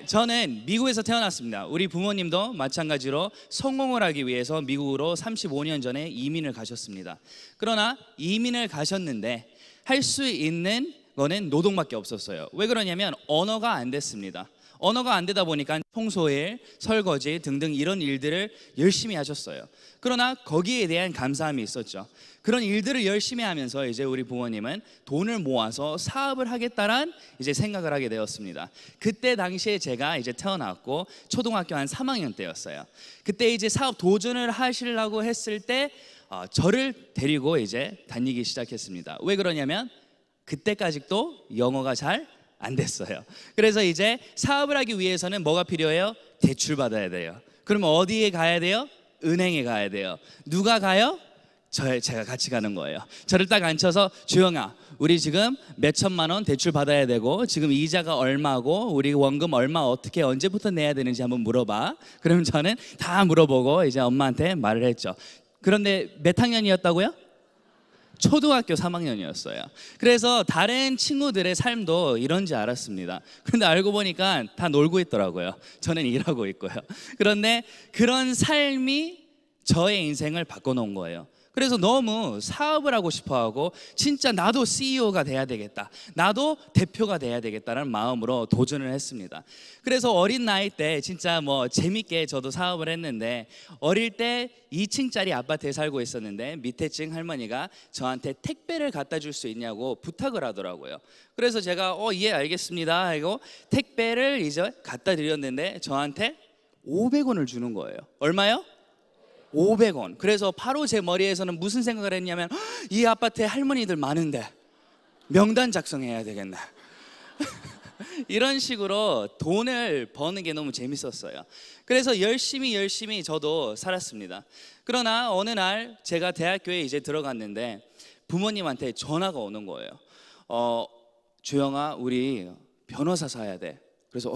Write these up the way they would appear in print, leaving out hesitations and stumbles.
저는 미국에서 태어났습니다. 우리 부모님도 마찬가지로 성공을 하기 위해서 미국으로 35년 전에 이민을 가셨습니다. 그러나 이민을 가셨는데 할 수 있는 거는 노동밖에 없었어요. 왜 그러냐면 언어가 안 됐습니다. 언어가 안 되다 보니까 청소일, 설거지 등등 이런 일들을 열심히 하셨어요. 그러나 거기에 대한 감사함이 있었죠. 그런 일들을 열심히 하면서 이제 우리 부모님은 돈을 모아서 사업을 하겠다란 이제 생각을 하게 되었습니다. 그때 당시에 제가 이제 태어났고 초등학교 한 3학년 때였어요. 그때 이제 사업 도전을 하시려고 했을 때 저를 데리고 이제 다니기 시작했습니다. 왜 그러냐면 그때까지도 영어가 잘 안 됐어요. 그래서 이제 사업을 하기 위해서는 뭐가 필요해요? 대출 받아야 돼요. 그러면 어디에 가야 돼요? 은행에 가야 돼요. 누가 가요? 제가 같이 가는 거예요. 저를 딱 앉혀서 주영아, 우리 지금 몇 천만 원 대출 받아야 되고 지금 이자가 얼마고 우리 원금 얼마 어떻게 언제부터 내야 되는지 한번 물어봐. 그러면 저는 다 물어보고 이제 엄마한테 말을 했죠. 그런데 몇 학년이었다고요? 초등학교 3학년이었어요. 그래서 다른 친구들의 삶도 이런지 알았습니다. 그런데 알고 보니까 다 놀고 있더라고요. 저는 일하고 있고요. 그런데 그런 삶이 저의 인생을 바꿔놓은 거예요. 그래서 너무 사업을 하고 싶어하고 진짜 나도 CEO가 돼야 되겠다, 나도 대표가 돼야 되겠다는 마음으로 도전을 했습니다. 그래서 어린 나이 때 진짜 뭐 재밌게 저도 사업을 했는데 어릴 때 2층짜리 아파트에 살고 있었는데 밑에 층 할머니가 저한테 택배를 갖다 줄 수 있냐고 부탁을 하더라고요. 그래서 제가 예 알겠습니다 하고 택배를 이제 갖다 드렸는데 저한테 500원을 주는 거예요. 얼마요? 500원. 그래서 바로 제 머리에서는 무슨 생각을 했냐면 이 아파트에 할머니들 많은데 명단 작성해야 되겠네. 이런 식으로 돈을 버는 게 너무 재밌었어요. 그래서 열심히 저도 살았습니다. 그러나 어느 날 제가 대학교에 이제 들어갔는데 부모님한테 전화가 오는 거예요. 주영아, 우리 변호사 사야 돼. 그래서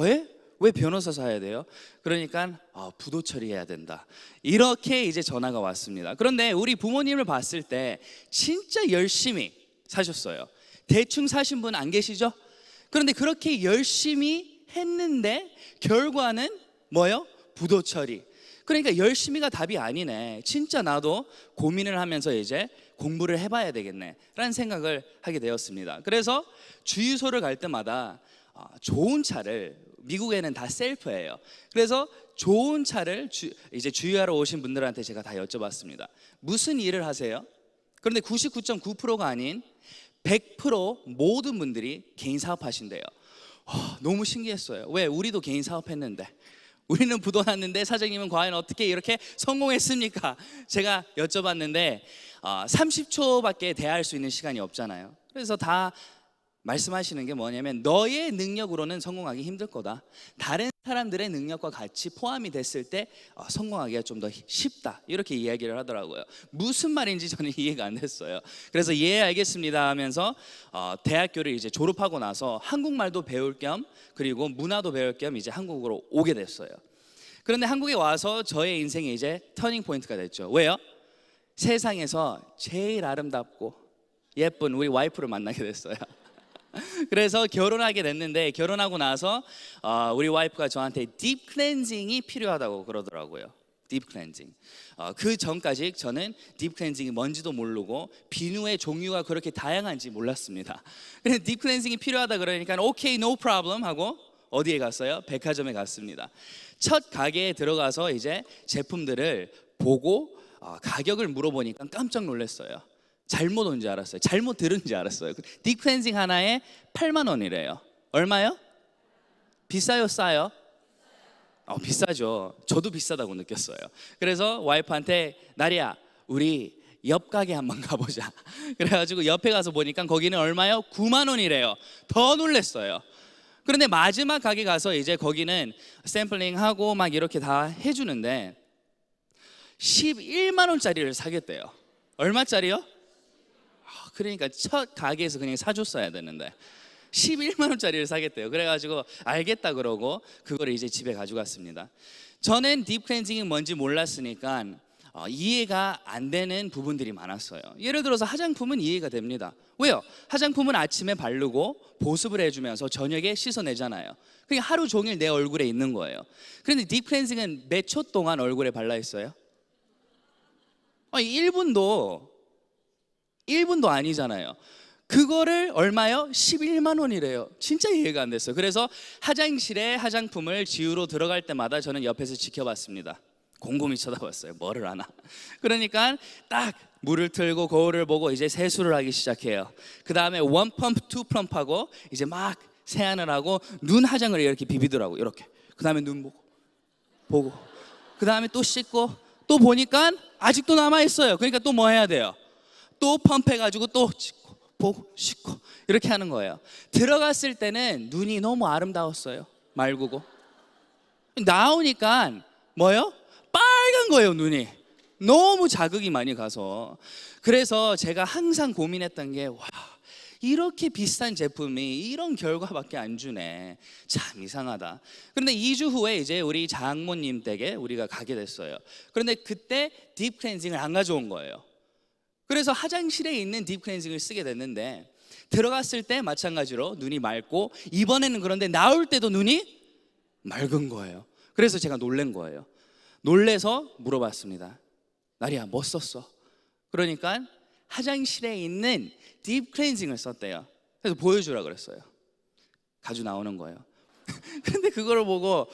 왜 변호사 사야 돼요? 그러니까 부도 처리해야 된다. 이렇게 이제 전화가 왔습니다. 그런데 우리 부모님을 봤을 때 진짜 열심히 사셨어요. 대충 사신 분 안 계시죠? 그런데 그렇게 열심히 했는데 결과는 뭐요? 부도 처리. 그러니까 열심히가 답이 아니네. 진짜 나도 고민을 하면서 이제 공부를 해봐야 되겠네 라는 생각을 하게 되었습니다. 그래서 주유소를 갈 때마다 좋은 차를, 미국에는 다 셀프예요. 그래서 좋은 차를 이제 주유하러 오신 분들한테 제가 다 여쭤봤습니다. 무슨 일을 하세요? 그런데 99.9%가 아닌 100% 모든 분들이 개인 사업하신대요. 너무 신기했어요. 왜? 우리도 개인 사업했는데, 우리는 부도 났는데 사장님은 과연 어떻게 이렇게 성공했습니까? 제가 여쭤봤는데 30초밖에 대화할 수 있는 시간이 없잖아요. 그래서 다 말씀하시는 게 뭐냐면 너의 능력으로는 성공하기 힘들 거다. 다른 사람들의 능력과 같이 포함이 됐을 때 성공하기가 좀 더 쉽다. 이렇게 이야기를 하더라고요. 무슨 말인지 저는 이해가 안 됐어요. 그래서 예 알겠습니다 하면서 대학교를 이제 졸업하고 나서 한국말도 배울 겸 그리고 문화도 배울 겸 이제 한국으로 오게 됐어요. 그런데 한국에 와서 저의 인생에 이제 터닝 포인트가 됐죠. 왜요? 세상에서 제일 아름답고 예쁜 우리 와이프를 만나게 됐어요. 그래서 결혼하게 됐는데 결혼하고 나서 우리 와이프가 저한테 딥 클렌징이 필요하다고 그러더라고요. 딥 클렌징. 그 전까지 저는 딥 클렌징이 뭔지도 모르고 비누의 종류가 그렇게 다양한지 몰랐습니다. 그래서 딥 클렌징이 필요하다 그러니까 오케이, no problem 하고 어디에 갔어요? 백화점에 갔습니다. 첫 가게에 들어가서 이제 제품들을 보고 가격을 물어보니까 깜짝 놀랐어요. 잘못 온 줄 알았어요. 잘못 들은 줄 알았어요. 딥 클렌징 하나에 8만 원이래요. 얼마요? 비싸요, 싸요? 비싸죠. 저도 비싸다고 느꼈어요. 그래서 와이프한테 나리야, 우리 옆 가게 한번 가보자. 그래가지고 옆에 가서 보니까 거기는 얼마요? 9만 원이래요. 더 놀랐어요. 그런데 마지막 가게 가서 이제 거기는 샘플링하고 막 이렇게 다 해주는데 11만 원짜리를 사겠대요. 얼마짜리요? 그러니까 첫 가게에서 그냥 사줬어야 되는데 11만 원짜리를 사겠대요. 그래가지고 알겠다 그러고 그거를 이제 집에 가져갔습니다. 저는 딥 클렌징이 뭔지 몰랐으니까 이해가 안 되는 부분들이 많았어요. 예를 들어서 화장품은 이해가 됩니다. 왜요? 화장품은 아침에 바르고 보습을 해주면서 저녁에 씻어내잖아요. 그게 하루 종일 내 얼굴에 있는 거예요. 그런데 딥 클렌징은 몇 초 동안 얼굴에 발라 있어요? 1분도 아니잖아요. 그거를 얼마요? 11만 원이래요. 진짜 이해가 안 됐어요. 그래서 화장실에 화장품을 지우러 들어갈 때마다 저는 옆에서 지켜봤습니다. 곰곰이 쳐다봤어요. 뭐를 하나. 그러니까 딱 물을 틀고 거울을 보고 이제 세수를 하기 시작해요. 그 다음에 원 펌프, 투 펌프하고 이제 막 세안을 하고 눈 화장을 이렇게 비비더라고. 이렇게. 그 다음에 눈 보고. 그 다음에 또 씻고 또 보니까 아직도 남아있어요. 그러니까 또 뭐 해야 돼요? 또 펌프해가지고 또 씻고 보고 씻고 이렇게 하는 거예요. 들어갔을 때는 눈이 너무 아름다웠어요. 맑고. 나오니까 뭐요? 빨간 거예요. 눈이 너무 자극이 많이 가서. 그래서 제가 항상 고민했던 게, 와, 이렇게 비싼 제품이 이런 결과밖에 안 주네. 참 이상하다. 그런데 2주 후에 이제 우리 장모님 댁에 우리가 가게 됐어요. 그런데 그때 딥 클렌징을 안 가져온 거예요. 그래서 화장실에 있는 딥 클렌징을 쓰게 됐는데, 들어갔을 때 마찬가지로 눈이 맑고, 이번에는 그런데 나올 때도 눈이 맑은 거예요. 그래서 제가 놀란 거예요. 놀래서 물어봤습니다. 나리야, 뭐 썼어? 그러니까 화장실에 있는 딥 클렌징을 썼대요. 그래서 보여주라 그랬어요. 가지고 나오는 거예요. 근데 그거를 보고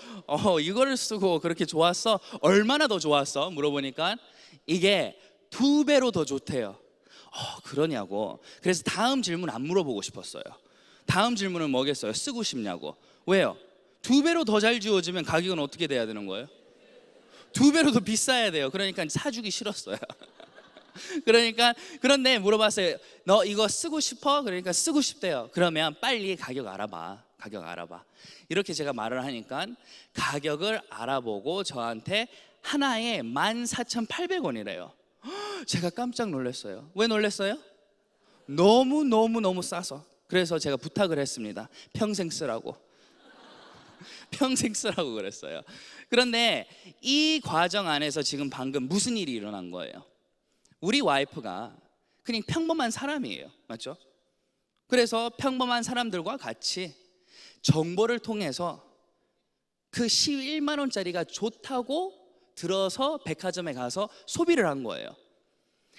이거를 쓰고 그렇게 좋았어? 얼마나 더 좋았어? 물어보니까 이게 2배로 더 좋대요. 그러냐고. 그래서 다음 질문 안 물어보고 싶었어요. 다음 질문은 뭐겠어요? 쓰고 싶냐고. 왜요? 2배로 더 잘 지워지면 가격은 어떻게 돼야 되는 거예요? 2배로 더 비싸야 돼요. 그러니까 사주기 싫었어요. 그런데 물어봤어요. 너 이거 쓰고 싶어? 그러니까 쓰고 싶대요. 그러면 빨리 가격 알아봐. 이렇게 제가 말을 하니까 가격을 알아보고 저한테 하나에 14,800원이래요. 제가 깜짝 놀랐어요. 왜 놀랐어요? 너무 싸서. 그래서 제가 부탁을 했습니다. 평생 쓰라고 그랬어요. 그런데 이 과정 안에서 지금 방금 무슨 일이 일어난 거예요? 우리 와이프가 그냥 평범한 사람이에요. 맞죠? 그래서 평범한 사람들과 같이 정보를 통해서 그 11만 원짜리가 좋다고 들어서 백화점에 가서 소비를 한 거예요.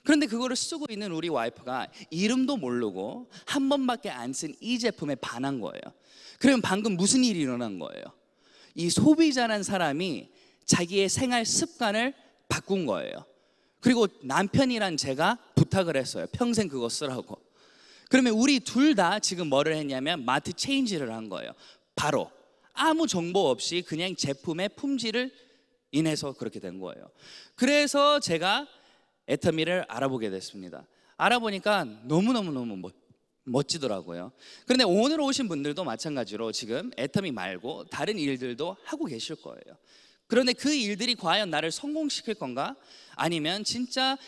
그런데 그거를 쓰고 있는 우리 와이프가 이름도 모르고 한 번밖에 안 쓴 이 제품에 반한 거예요. 그러면 방금 무슨 일이 일어난 거예요? 이 소비자란 사람이 자기의 생활 습관을 바꾼 거예요. 그리고 남편이란 제가 부탁을 했어요. 평생 그거 쓰라고. 그러면 우리 둘 다 지금 뭐를 했냐면 마트 체인지를 한 거예요. 바로 아무 정보 없이 그냥 제품의 품질을 인해서 그렇게 된 거예요. 그래서 제가 애터미를 알아보게 됐습니다. 알아보니까 너무너무 멋지더라고요. 그런데 오늘 오신 분들도 마찬가지로 지금 애터미 말고 다른 일들도 하고 계실 거예요. 그런데 그 일들이 과연 나를 성공시킬 건가? 아니면 진짜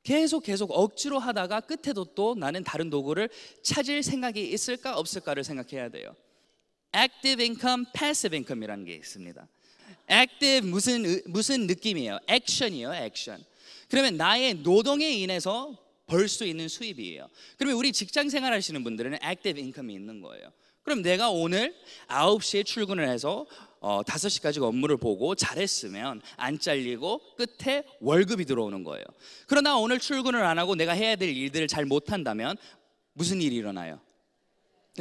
계속 억지로 하다가 끝에도 또 나는 다른 도구를 찾을 생각이 있을까 없을까를 생각해야 돼요. Active income, passive income이라는 게 있습니다. Active 무슨 느낌이에요? 액션이에요, 액션. 그러면 나의 노동에 인해서 벌 수 있는 수입이에요. 그러면 우리 직장 생활 하시는 분들은 액티브 인컴이 있는 거예요. 그럼 내가 오늘 9시에 출근을 해서 5시까지 업무를 보고 잘했으면 안 잘리고 끝에 월급이 들어오는 거예요. 그러나 오늘 출근을 안 하고 내가 해야 될 일들을 잘 못한다면 무슨 일이 일어나요?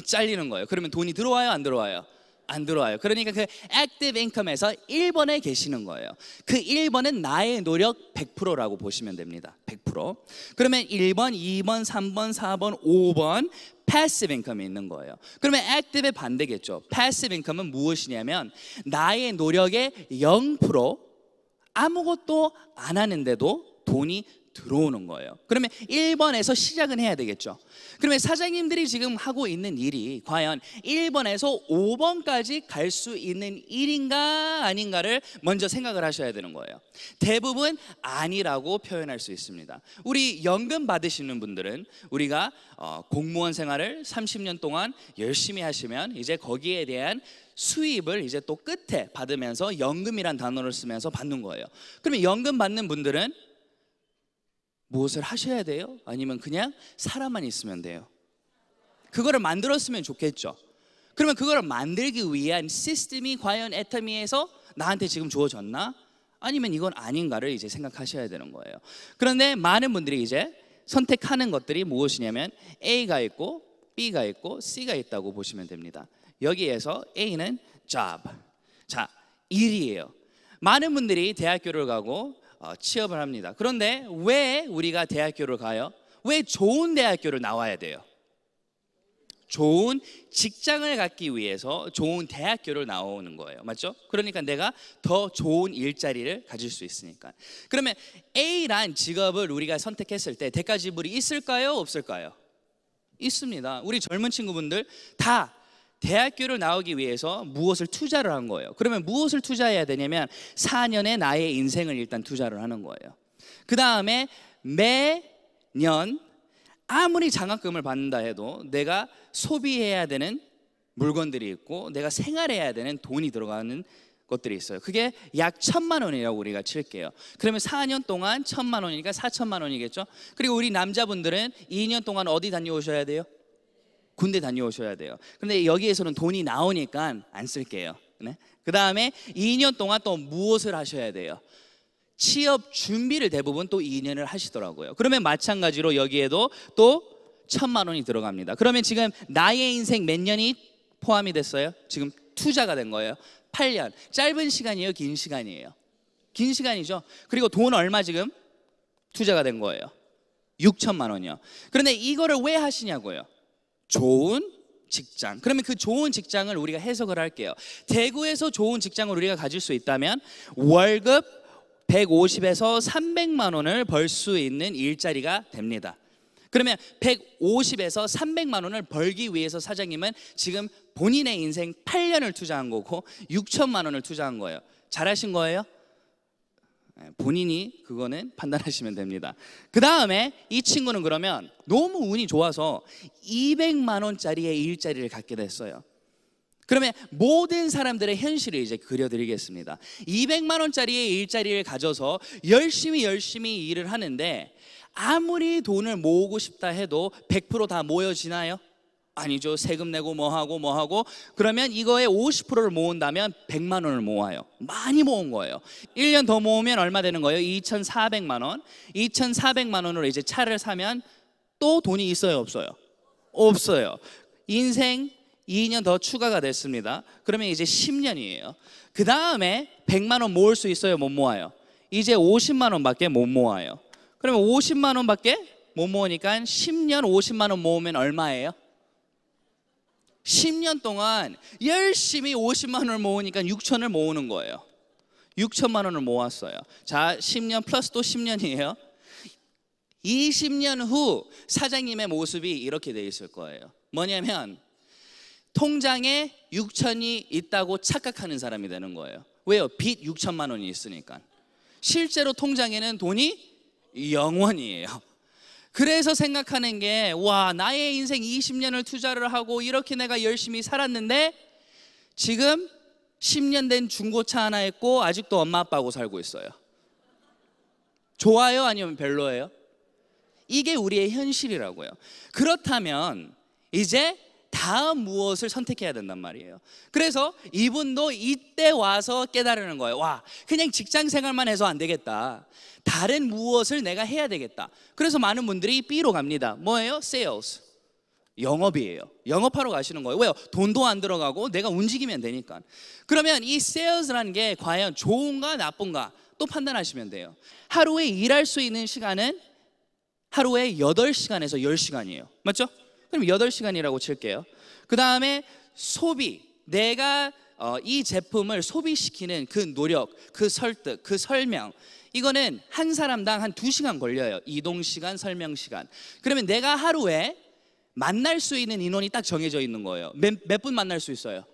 잘리는 거예요. 그러면 돈이 들어와요, 안 들어와요? 안 들어와요. 그러니까 그 액티브 인컴에서 1번에 계시는 거예요. 그 1번은 나의 노력 100%라고 보시면 됩니다. 100%. 그러면 1번, 2번, 3번, 4번, 5번 패시브 인컴이 있는 거예요. 그러면 액티브의 반대겠죠. 패시브 인컴은 무엇이냐면 나의 노력의 0% 아무것도 안 하는데도 돈이 들어오는 거예요. 그러면 1번에서 시작은 해야 되겠죠. 그러면 사장님들이 지금 하고 있는 일이 과연 1번에서 5번까지 갈 수 있는 일인가 아닌가를 먼저 생각을 하셔야 되는 거예요. 대부분 아니라고 표현할 수 있습니다. 우리 연금 받으시는 분들은 우리가 공무원 생활을 30년 동안 열심히 하시면 이제 거기에 대한 수입을 이제 또 끝에 받으면서 연금이란 단어를 쓰면서 받는 거예요. 그러면 연금 받는 분들은 무엇을 하셔야 돼요? 아니면 그냥 살아만 있으면 돼요? 그거를 만들었으면 좋겠죠. 그러면 그거를 만들기 위한 시스템이 과연 애터미에서 나한테 지금 주어졌나? 아니면 이건 아닌가를 이제 생각하셔야 되는 거예요. 그런데 많은 분들이 이제 선택하는 것들이 무엇이냐면 A가 있고 B가 있고 C가 있다고 보시면 됩니다. 여기에서 A는 job, 자, 일이에요. 많은 분들이 대학교를 가고 취업을 합니다. 그런데 왜 우리가 대학교를 가요? 왜 좋은 대학교를 나와야 돼요? 좋은 직장을 갖기 위해서 좋은 대학교를 나오는 거예요. 맞죠? 그러니까 내가 더 좋은 일자리를 가질 수 있으니까. 그러면 A란 직업을 우리가 선택했을 때 대가 지불이 있을까요? 없을까요? 있습니다. 우리 젊은 친구분들 다 대학교를 나오기 위해서 무엇을 투자를 한 거예요. 그러면 무엇을 투자해야 되냐면 4년의 나의 인생을 일단 투자를 하는 거예요. 그 다음에 매년 아무리 장학금을 받는다 해도 내가 소비해야 되는 물건들이 있고 내가 생활해야 되는 돈이 들어가는 것들이 있어요. 그게 약 1,000만 원이라고 우리가 칠게요. 그러면 4년 동안 1,000만 원이니까 4,000만 원이겠죠. 그리고 우리 남자분들은 2년 동안 어디 다녀오셔야 돼요? 군대 다녀오셔야 돼요. 근데 여기에서는 돈이 나오니까 안 쓸게요. 네? 그 다음에 2년 동안 또 무엇을 하셔야 돼요? 취업 준비를 대부분 또 2년을 하시더라고요. 그러면 마찬가지로 여기에도 또 1,000만 원이 들어갑니다. 그러면 지금 나의 인생 몇 년이 포함이 됐어요? 지금 투자가 된 거예요. 8년. 짧은 시간이에요? 긴 시간이에요? 긴 시간이죠. 그리고 돈 얼마 지금 투자가 된 거예요? 6,000만 원이요. 그런데 이거를 왜 하시냐고요? 좋은 직장. 그러면 그 좋은 직장을 우리가 해석을 할게요. 대구에서 좋은 직장을 우리가 가질 수 있다면 월급 150에서 300만 원을 벌 수 있는 일자리가 됩니다. 그러면 150에서 300만 원을 벌기 위해서 사장님은 지금 본인의 인생 8년을 투자한 거고 6천만 원을 투자한 거예요. 잘하신 거예요? 본인이 그거는 판단하시면 됩니다. 그 다음에 이 친구는 그러면 너무 운이 좋아서 200만 원짜리의 일자리를 갖게 됐어요. 그러면 모든 사람들의 현실을 이제 그려드리겠습니다. 200만 원짜리의 일자리를 가져서 열심히 일을 하는데 아무리 돈을 모으고 싶다 해도 100% 다 모여지나요? 아니죠. 세금 내고 뭐하고 그러면 이거의 50%를 모은다면 100만 원을 모아요. 많이 모은 거예요. 1년 더 모으면 얼마 되는 거예요? 2,400만 원. 2,400만 원으로 이제 차를 사면 또 돈이 있어요? 없어요? 없어요. 인생 2년 더 추가가 됐습니다. 그러면 이제 10년이에요. 그 다음에 100만 원 모을 수 있어요? 못 모아요? 이제 50만 원밖에 못 모아요. 그러면 50만 원밖에 못 모으니까 10년 50만 원 모으면 얼마예요? 10년 동안 열심히 50만 원을 모으니까 6천을 모으는 거예요. 6천만 원을 모았어요. 자, 10년 플러스 또 10년이에요. 20년 후 사장님의 모습이 이렇게 돼 있을 거예요. 뭐냐면 통장에 6천이 있다고 착각하는 사람이 되는 거예요. 왜요? 빚 6천만 원이 있으니까. 실제로 통장에는 돈이 0원이에요. 그래서 생각하는 게 와, 나의 인생 20년을 투자를 하고 이렇게 내가 열심히 살았는데 지금 10년 된 중고차 하나 있고 아직도 엄마 아빠하고 살고 있어요. 좋아요? 아니면 별로예요? 이게 우리의 현실이라고요. 그렇다면 이제 다음 무엇을 선택해야 된단 말이에요. 그래서 이분도 이때 와서 깨달으는 거예요. 와, 그냥 직장 생활만 해서 안 되겠다. 다른 무엇을 내가 해야 되겠다. 그래서 많은 분들이 B로 갑니다. 뭐예요? Sales. 영업이에요. 영업하러 가시는 거예요. 왜요? 돈도 안 들어가고 내가 움직이면 되니까. 그러면 이 Sales라는 게 과연 좋은가 나쁜가 또 판단하시면 돼요. 하루에 일할 수 있는 시간은 하루에 8시간에서 10시간이에요. 맞죠? 그럼 8시간이라고 칠게요. 그 다음에 소비, 내가 이 제품을 소비시키는 그 노력, 그 설득, 그 설명, 이거는 한 사람당 한 2시간 걸려요. 이동 시간, 설명 시간. 그러면 내가 하루에 만날 수 있는 인원이 딱 정해져 있는 거예요. 몇 분 만날 수 있어요?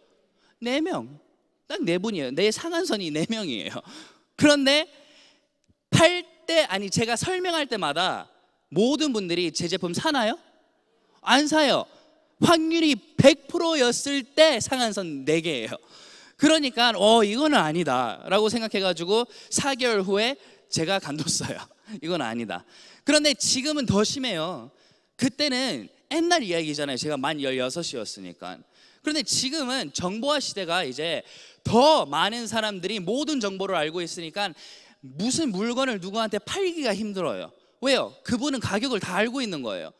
4명. 딱 4분이에요. 내 상한선이 4명이에요. 그런데 제가 설명할 때마다 모든 분들이 제 제품 사나요? 안 사요. 확률이 100%였을 때 상한선 4개예요. 그러니까 이거는 아니다 라고 생각해가지고 4개월 후에 제가 간뒀어요. 이건 아니다. 그런데 지금은 더 심해요. 그때는 옛날 이야기잖아요. 제가 만 16이었으니까. 그런데 지금은 정보화 시대가 이제 더 많은 사람들이 모든 정보를 알고 있으니까 무슨 물건을 누구한테 팔기가 힘들어요. 왜요? 그분은 가격을 다 알고 있는 거예요.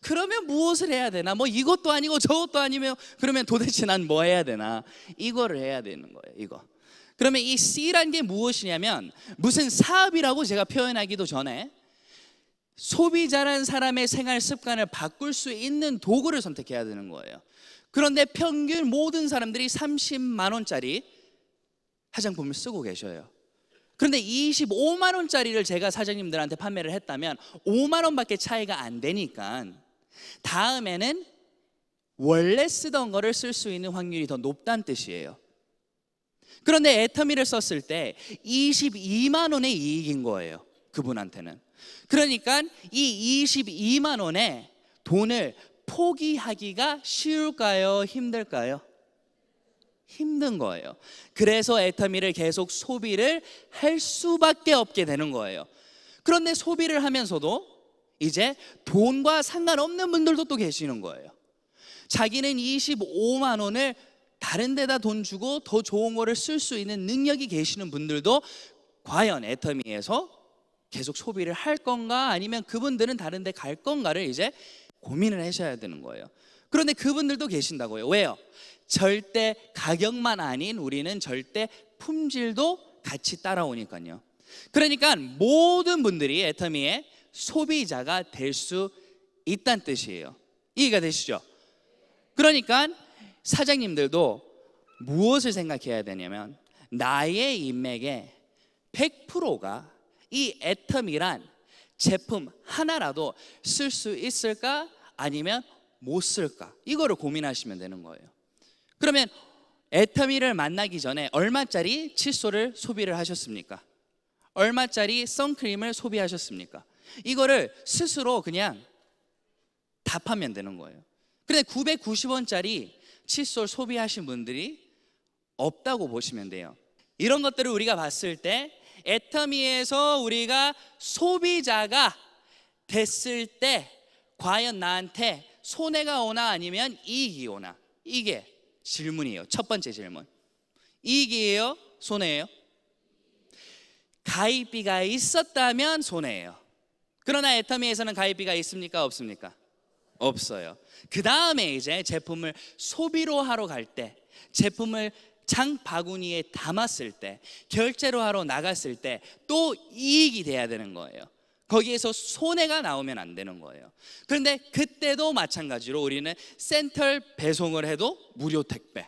그러면 무엇을 해야 되나? 뭐 이것도 아니고 저것도 아니면 그러면 도대체 난 뭐 해야 되나? 이거를 해야 되는 거예요. 이거. 그러면 이 C란 게 무엇이냐면 무슨 사업이라고 제가 표현하기도 전에 소비자란 사람의 생활 습관을 바꿀 수 있는 도구를 선택해야 되는 거예요. 그런데 평균 모든 사람들이 30만 원짜리 화장품을 쓰고 계셔요. 그런데 25만 원짜리를 제가 사장님들한테 판매를 했다면 5만 원밖에 차이가 안 되니까 다음에는 원래 쓰던 거를 쓸 수 있는 확률이 더 높다는 뜻이에요. 그런데 애터미를 썼을 때 22만 원의 이익인 거예요. 그분한테는. 그러니까 이 22만 원에 돈을 포기하기가 쉬울까요? 힘들까요? 힘든 거예요. 그래서 애터미를 계속 소비를 할 수밖에 없게 되는 거예요. 그런데 소비를 하면서도 이제 돈과 상관없는 분들도 또 계시는 거예요. 자기는 25만 원을 다른 데다 돈 주고 더 좋은 거를 쓸 수 있는 능력이 계시는 분들도 과연 애터미에서 계속 소비를 할 건가 아니면 그분들은 다른 데 갈 건가를 이제 고민을 하셔야 되는 거예요. 그런데 그분들도 계신다고요. 왜요? 절대 가격만 아닌 우리는 절대 품질도 같이 따라오니까요. 그러니까 모든 분들이 애터미의 소비자가 될 수 있다는 뜻이에요. 이해가 되시죠? 그러니까 사장님들도 무엇을 생각해야 되냐면 나의 인맥의 100%가 이 애터미란 제품 하나라도 쓸 수 있을까 아니면 못 쓸까 이거를 고민하시면 되는 거예요. 그러면 애터미를 만나기 전에 얼마짜리 칫솔을 소비를 하셨습니까? 얼마짜리 선크림을 소비하셨습니까? 이거를 스스로 그냥 답하면 되는 거예요. 근데 990원짜리 칫솔 소비하신 분들이 없다고 보시면 돼요. 이런 것들을 우리가 봤을 때 애터미에서 우리가 소비자가 됐을 때 과연 나한테 손해가 오나 아니면 이익이 오나? 이게 질문이에요. 첫 번째 질문. 이익이에요? 손해예요? 가입비가 있었다면 손해예요. 그러나 애터미에서는 가입비가 있습니까? 없습니까? 없어요. 그 다음에 이제 제품을 소비로 하러 갈 때, 제품을 장바구니에 담았을 때, 결제로 하러 나갔을 때 또 이익이 돼야 되는 거예요. 거기에서 손해가 나오면 안 되는 거예요. 그런데 그때도 마찬가지로 우리는 센터 배송을 해도 무료 택배,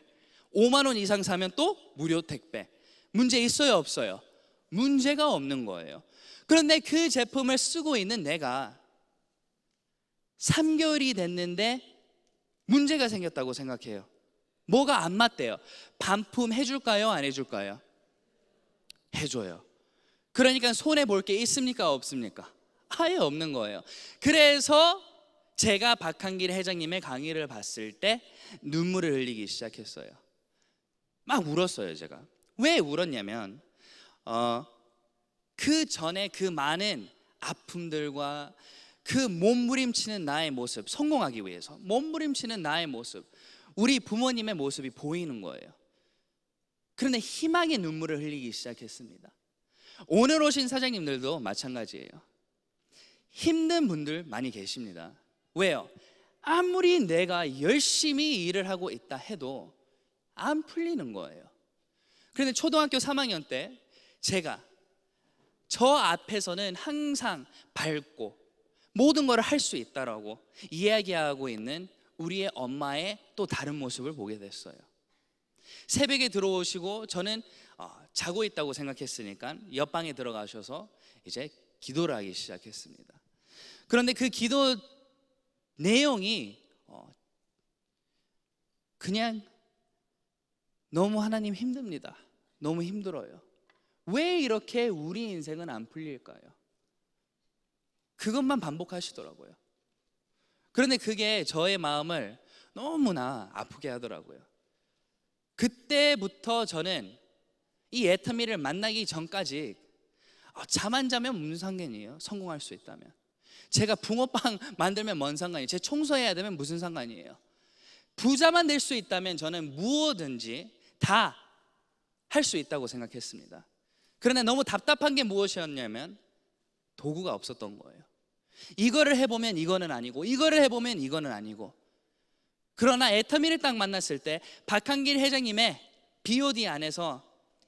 5만 원 이상 사면 또 무료 택배. 문제 있어요? 없어요? 문제가 없는 거예요. 그런데 그 제품을 쓰고 있는 내가 3개월이 됐는데 문제가 생겼다고 생각해요. 뭐가 안 맞대요. 반품 해줄까요? 안 해줄까요? 해줘요. 그러니까 손해 볼 게 있습니까? 없습니까? 아예 없는 거예요. 그래서 제가 박한길 회장님의 강의를 봤을 때 눈물을 흘리기 시작했어요. 막 울었어요. 제가 왜 울었냐면 그 전에 그 많은 아픔들과 그 몸부림치는 나의 모습, 성공하기 위해서 몸부림치는 나의 모습, 우리 부모님의 모습이 보이는 거예요. 그런데 희망의 눈물을 흘리기 시작했습니다. 오늘 오신 사장님들도 마찬가지예요. 힘든 분들 많이 계십니다. 왜요? 아무리 내가 열심히 일을 하고 있다 해도 안 풀리는 거예요. 그런데 초등학교 3학년 때 제가 저 앞에서는 항상 밝고 모든 걸 할 수 있다라고 이야기하고 있는 우리의 엄마의 또 다른 모습을 보게 됐어요. 새벽에 들어오시고 저는 자고 있다고 생각했으니까 옆방에 들어가셔서 이제 기도를 하기 시작했습니다. 그런데 그 기도 내용이 그냥 너무 하나님 힘듭니다. 너무 힘들어요. 왜 이렇게 우리 인생은 안 풀릴까요? 그것만 반복하시더라고요. 그런데 그게 저의 마음을 너무나 아프게 하더라고요. 그때부터 저는 이 애터미를 만나기 전까지 잠 안 자면 무슨 상관이에요? 성공할 수 있다면. 제가 붕어빵 만들면 뭔 상관이에요? 제 청소해야 되면 무슨 상관이에요? 부자만 될 수 있다면 저는 무엇든지 다 할 수 있다고 생각했습니다. 그런데 너무 답답한 게 무엇이었냐면 도구가 없었던 거예요. 이거를 해보면 이거는 아니고, 이거를 해보면 이거는 아니고. 그러나 애터미를 딱 만났을 때 박한길 회장님의 BOD 안에서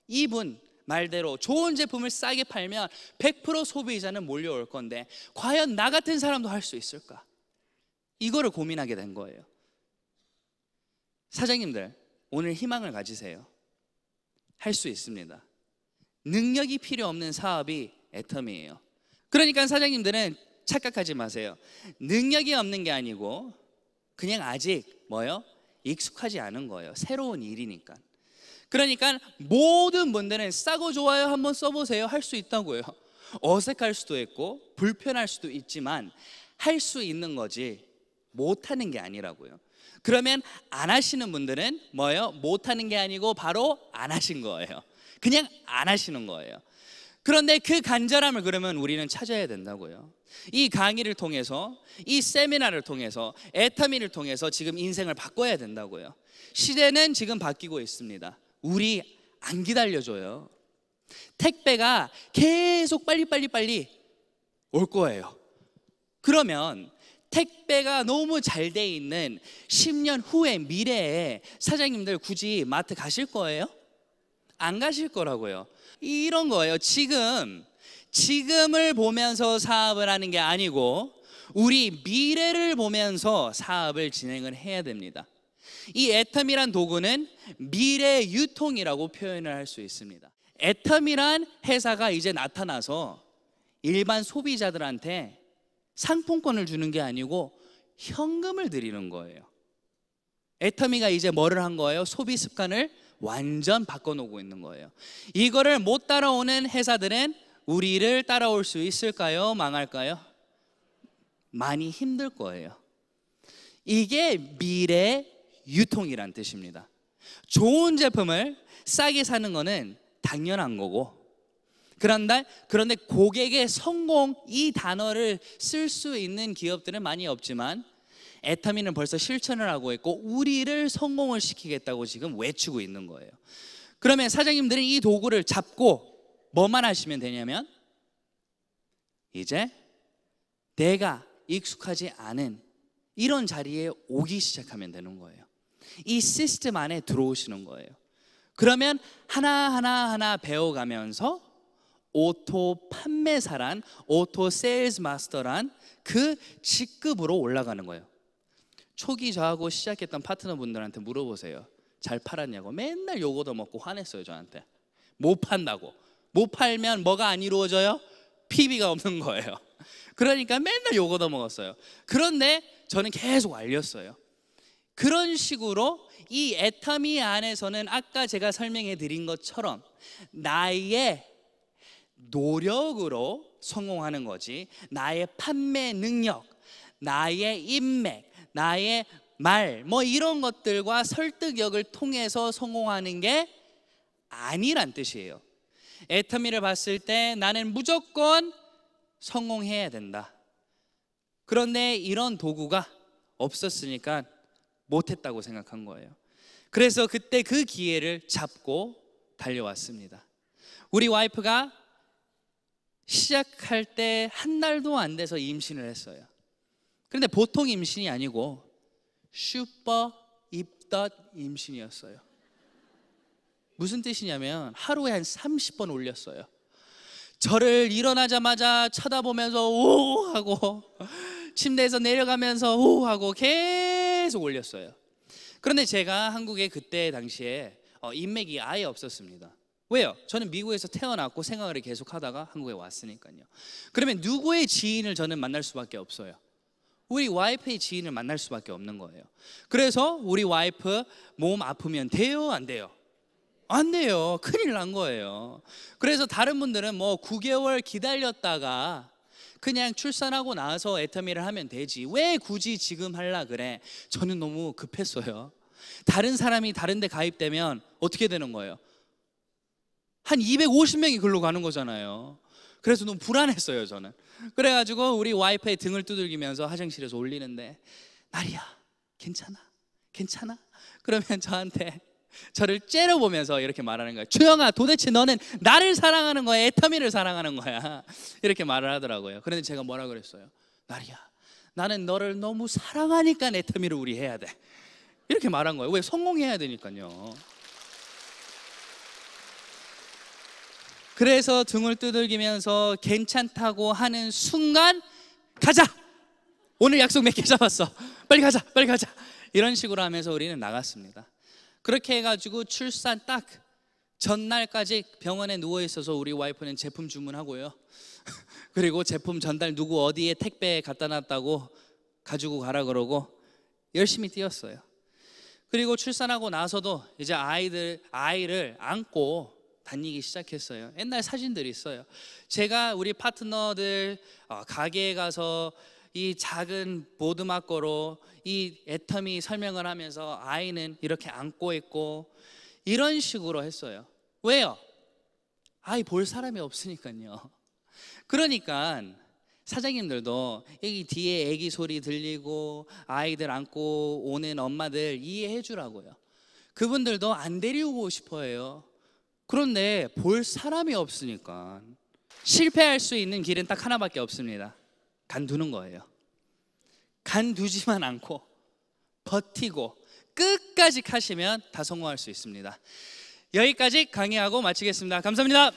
이분 말대로 좋은 제품을 싸게 팔면 100% 소비자는 몰려올 건데 과연 나 같은 사람도 할 수 있을까? 이거를 고민하게 된 거예요. 사장님들, 오늘 희망을 가지세요. 할 수 있습니다. 능력이 필요 없는 사업이 애터미예요. 그러니까 사장님들은 착각하지 마세요. 능력이 없는 게 아니고 그냥 아직 익숙하지 않은 거예요. 새로운 일이니까. 그러니까 모든 분들은 싸고 좋아요 한번 써보세요. 할 수 있다고요. 어색할 수도 있고 불편할 수도 있지만 할 수 있는 거지 못하는 게 아니라고요. 그러면 안 하시는 분들은 못하는 게 아니고 바로 안 하신 거예요. 그냥 안 하시는 거예요. 그런데 그 간절함을 그러면 우리는 찾아야 된다고요. 이 강의를 통해서, 이 세미나를 통해서, 애터미를 통해서 지금 인생을 바꿔야 된다고요. 시대는 지금 바뀌고 있습니다. 우리 안 기다려줘요. 택배가 계속 빨리 올 거예요. 그러면 택배가 너무 잘 돼 있는 10년 후의 미래에 사장님들 굳이 마트 가실 거예요? 안 가실 거라고요. 이런 거예요. 지금을 보면서 사업을 하는 게 아니고 우리 미래를 보면서 사업을 진행을 해야 됩니다. 이 애터미란 도구는 미래 유통이라고 표현을 할 수 있습니다. 애터미란 회사가 이제 나타나서 일반 소비자들한테 상품권을 주는 게 아니고 현금을 드리는 거예요. 애터미가 이제 뭐를 한 거예요? 소비 습관을 완전 바꿔놓고 있는 거예요. 이거를 못 따라오는 회사들은 우리를 따라올 수 있을까요? 망할까요? 많이 힘들 거예요. 이게 미래 유통이란 뜻입니다. 좋은 제품을 싸게 사는 거는 당연한 거고, 그런데 고객의 성공 이 단어를 쓸 수 있는 기업들은 많이 없지만 애터미는 벌써 실천을 하고 있고 우리를 성공을 시키겠다고 지금 외치고 있는 거예요. 그러면 사장님들은 이 도구를 잡고 뭐만 하시면 되냐면 이제 내가 익숙하지 않은 이런 자리에 오기 시작하면 되는 거예요. 이 시스템 안에 들어오시는 거예요. 그러면 하나하나 배워가면서 오토 판매사란, 오토 세일즈 마스터란 그 직급으로 올라가는 거예요. 초기 저하고 시작했던 파트너분들한테 물어보세요. 잘 팔았냐고. 맨날 욕 얻어먹고 화냈어요 저한테. 못 판다고. 못 팔면 뭐가 안 이루어져요? PB가 없는 거예요. 그러니까 맨날 욕 얻어먹었어요. 그런데 저는 계속 알렸어요. 그런 식으로 이 애터미 안에서는 아까 제가 설명해 드린 것처럼 나의 노력으로 성공하는 거지, 나의 판매 능력, 나의 인맥, 나의 말 이런 것들과 설득력을 통해서 성공하는 게 아니란 뜻이에요. 애터미를 봤을 때 나는 무조건 성공해야 된다. 그런데 이런 도구가 없었으니까 못했다고 생각한 거예요. 그래서 그때 그 기회를 잡고 달려왔습니다. 우리 와이프가 시작할 때 한 달도 안 돼서 임신을 했어요. 그런데 보통 임신이 아니고 슈퍼 입덧 임신이었어요. 무슨 뜻이냐면 하루에 한 30번 올렸어요. 저를 일어나자마자 쳐다보면서 오 하고 침대에서 내려가면서 오 하고 계속 올렸어요. 그런데 제가 한국에 그때 당시에 인맥이 아예 없었습니다. 왜요? 저는 미국에서 태어났고 생활을 계속 하다가 한국에 왔으니까요. 그러면 누구의 지인을 저는 만날 수밖에 없어요? 우리 와이프의 지인을 만날 수밖에 없는 거예요. 그래서 우리 와이프 몸 아프면 돼요? 안 돼요? 안 돼요. 큰일 난 거예요. 그래서 다른 분들은 뭐 9개월 기다렸다가 그냥 출산하고 나서 애터미를 하면 되지, 왜 굳이 지금 하려 그래? 저는 너무 급했어요. 다른 사람이 다른 데 가입되면 어떻게 되는 거예요? 한 250명이 글로 가는 거잖아요. 그래서 너무 불안했어요, 저는. 그래가지고 우리 와이프의 등을 두들기면서 화장실에서 올리는데, 나리야 괜찮아? 괜찮아? 그러면 저를 째려보면서 이렇게 말하는 거예요. 주영아, 도대체 너는 나를 사랑하는 거야, 애터미를 사랑하는 거야? 이렇게 말을 하더라고요. 그런데 제가 뭐라 그랬어요? 나리야, 나는 너를 너무 사랑하니까 애터미를 우리 해야 돼, 이렇게 말한 거예요. 왜? 성공해야 되니까요. 그래서 등을 두들기면서 괜찮다고 하는 순간, 가자! 오늘 약속 몇 개 잡았어, 빨리 가자, 빨리 가자, 이런 식으로 하면서 우리는 나갔습니다. 그렇게 해가지고 출산 딱 전날까지 병원에 누워있어서 우리 와이프는 제품 주문하고요, 그리고 제품 전달 누구 어디에 택배에 갖다 놨다고 가지고 가라 그러고 열심히 뛰었어요. 그리고 출산하고 나서도 이제 아이를 안고 다니기 시작했어요. 옛날 사진들이 있어요. 제가 우리 파트너들 가게에 가서 이 작은 보드마커로 이 애터미 설명을 하면서 아이는 이렇게 안고 있고 이런 식으로 했어요. 왜요? 아이 볼 사람이 없으니까요. 그러니까 사장님들도 여기 뒤에 애기 소리 들리고 아이들 안고 오는 엄마들 이해해 주라고요. 그분들도 안 데리고 싶어 해요. 그런데 볼 사람이 없으니까 실패할 수 있는 길은 딱 하나밖에 없습니다. 간두는 거예요. 간두지만 않고 버티고 끝까지 가시면 다 성공할 수 있습니다. 여기까지 강의하고 마치겠습니다. 감사합니다.